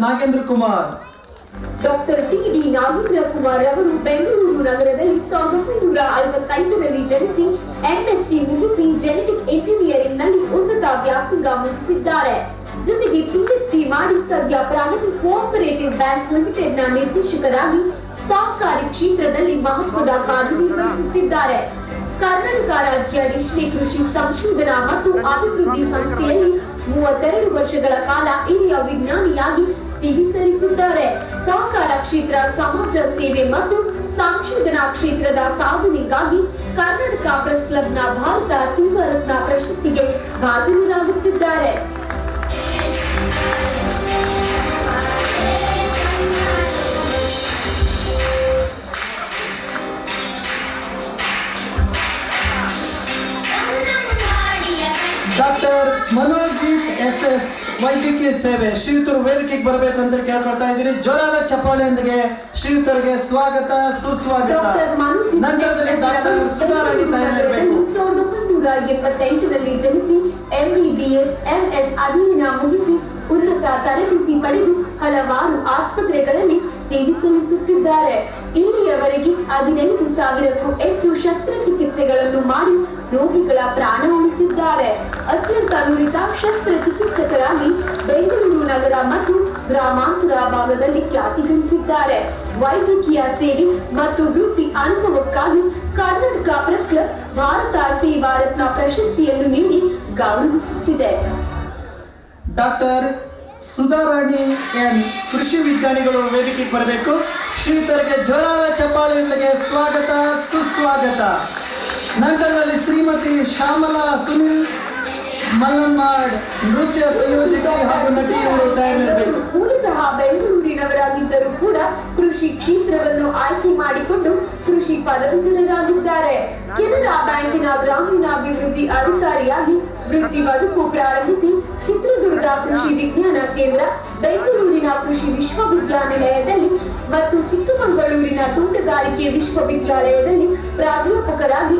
Nagendra Kumar. Doctor TD. Nagendra Kumar ಅವರು ಬೆಂಗಳೂರು ನಗರದಲ್ಲಿ 1955ರಲ್ಲಿ ಜನಿಸಿ ಎಂಎಸ್ಸಿ ಮುಗಿಸಿ ಜೆನೆಟಿಕ್ ಎಂಜಿನಿಯರಿಂಗ್ ನಲ್ಲಿ ಉನ್ನತ ವ್ಯಾಸಂಗ ಮುಗಿಸಿದ್ದಾರೆ. ಜೊತೆಗೆ ಪಿಎಚ್ಡಿ ಮಾಡಿ ಸದ್ಯ ಪ್ರಗತಿ ಕೋಆಪರೇಟಿವ್ ಬ್ಯಾಂಕ್ ಲಿಮಿಟೆಡ್ ನ ನಿರ್ದೇಶಕರಾಗಿ ಸಹಕಾರಿ ಕ್ಷೇತ್ರದಲ್ಲಿ ಮಹತ್ವದ ಕಾರ್ಯನಿರ್ವಹಿಸುತ್ತಿದ್ದಾರೆ. ಕರ್ನಾಟಕ ರಾಜ್ಯ ರೇಷ್ಮೆ ಕೃಷಿ ಸಂಶೋಧನಾ ಮತ್ತು ಅಭಿವೃದ್ಧಿ ಸಂಸ್ಥೆಯಲ್ಲಿ 32 ವರ್ಷಗಳ ಕಾಲ ಹಿರಿಯ ವಿಜ್ಞಾನಿಯಾಗಿ ಸೇವೆ ಸಲ್ಲಿಸಿದ್ದಾರೆ. ಸಹಕಾರ ಕ್ಷೇತ್ರ, ಸಮಾಜ ಸೇವೆ ಮತ್ತು ಸಂಶೋಧನಾ ಕ್ಷೇತ್ರದ ಸಾಧನೆಗಾಗಿ ಕರ್ನಾಟಕ ಪ್ರೆಸ್ ಕ್ಲಬ್ನ ಭಾರತ ಸೇವಾ ರತ್ನ ಪ್ರಶಸ್ತಿಗೆ ಭಾಜನರಾಗುತ್ತಿದ್ದಾರೆ. ಡಾಕ್ಟರ್ ಮನೋಜಿತ್ ಎಸ್ ವೈದ್ಯಕೀಯ ಸೇವೆ ಶ್ರೀಯುತರು ವೇದಿಕೆಗೆ ಬರಬೇಕು ಅಂತ ಕೇಳ್ಕೊಳ್ತಾ ಇದ್ದೀರಿ. ಜೋರಾದ ಚಪ್ಪಾಳೆಯೊಂದಿಗೆ ಶ್ರೀಯುತರಿಗೆ ಸ್ವಾಗತ, ಸುಸ್ವಾಗತ. ನಂತರದಲ್ಲಿ ಡಾಕ್ಟರ್ ಸುಧಾರಾಣಿ ತಯಾರಿರಬೇಕು. 1978ರಲ್ಲಿ ಜನಿಸಿ MBBS MS ಅಧ್ಯಯನ ಮುಗಿಸಿ ಉನ್ನತ ತರಬೇತಿ ಪಡೆದು ಹಲವಾರು ಆಸ್ಪತ್ರೆಗಳಲ್ಲಿ ಸೇವೆ ಸಲ್ಲಿಸುತ್ತಿದ್ದಾರೆ. ಇಲ್ಲಿಯವರೆಗೆ 15,000ಕ್ಕೂ ಹೆಚ್ಚು ಶಸ್ತ್ರಚಿಕಿತ್ಸೆಗಳನ್ನು ಮಾಡಿ ರೋಗಿಗಳ ಪ್ರಾಣ ಉಳಿಸಿದ್ದಾರೆ. ಅತ್ಯಂತ ನುರಿತ ಶಸ್ತ್ರಚಿಕಿತ್ಸಕರಾಗಿ ಬೆಂಗಳೂರು ನಗರ ಮತ್ತು ಗ್ರಾಮಾಂತರ ಭಾಗದಲ್ಲಿ ಖ್ಯಾತಿ ಗಳಿಸಿದ್ದಾರೆ. ವೈದ್ಯಕೀಯ ಸೇವೆ ಮತ್ತು ವೃತ್ತಿ ಅನುಭವಕ್ಕಾಗಿ ಕರ್ನಾಟಕ ಪ್ರೆಸ್ ಕ್ಲಬ್ ಭಾರತ ಸೇವಾ ರತ್ನ ಪ್ರಶಸ್ತಿಯನ್ನು ನೀಡಿ ಗೌರವಿಸುತ್ತಿದೆ. ಡಾಕ್ಟರ್ ಸುಧಾರಾಣಿ ಎನ್ ಕೃಷಿ ವಿಜ್ಞಾನಿಗಳು ವೇದಿಕೆಗೆ ಬರಬೇಕು. ಶ್ರೀಯುತರಿಗೆ ಜೋರಾದ ಚಪ್ಪಾಳೆಯೊಂದಿಗೆ ಸ್ವಾಗತ, ಸುಸ್ವಾಗತ. ನಂತರದಲ್ಲಿ ಶ್ರೀಮತಿ ಶ್ಯಾಮಲಾ ಸುನಿಲ್ ಮಲ್ಲನ್ಮಾಡ್ ನೃತ್ಯ ಸಂಯೋಜಕಿ ಹಾಗೂ ನಟಿ ಇವರು ತಯಾರಿರಬೇಕು. ಮೂಲತಃ ಬೆಂಗಳೂರಿನವರಾಗಿದ್ದರೂ ಕೂಡ ಕೃಷಿ ಕ್ಷೇತ್ರವನ್ನು ಆಯ್ಕೆ ಮಾಡಿಕೊಂಡು ಕೃಷಿ ಪದವೀಧರರಾಗಿದ್ದಾರೆ. ಕೆನರಾ ಬ್ಯಾಂಕಿನ ಗ್ರಾಮೀಣಾಭಿವೃದ್ಧಿ ಅಧಿಕಾರಿಯಾಗಿ ವೃತ್ತಿ ಬದುಕು ಪ್ರಾರಂಭಿಸಿ ಚಿತ್ರದುರ್ಗ ಕೃಷಿ ವಿಜ್ಞಾನ ಕೇಂದ್ರ, ಬೆಂಗಳೂರಿನ ಕೃಷಿ ವಿಶ್ವವಿದ್ಯಾನಿಲಯದಲ್ಲಿ ಮತ್ತು ಚಿಕ್ಕಮಗಳೂರಿನ ತೋಟಗಾರಿಕೆ ವಿಶ್ವವಿದ್ಯಾಲಯದಲ್ಲಿ ಪ್ರಾಧ್ಯಾಪಕರಾಗಿ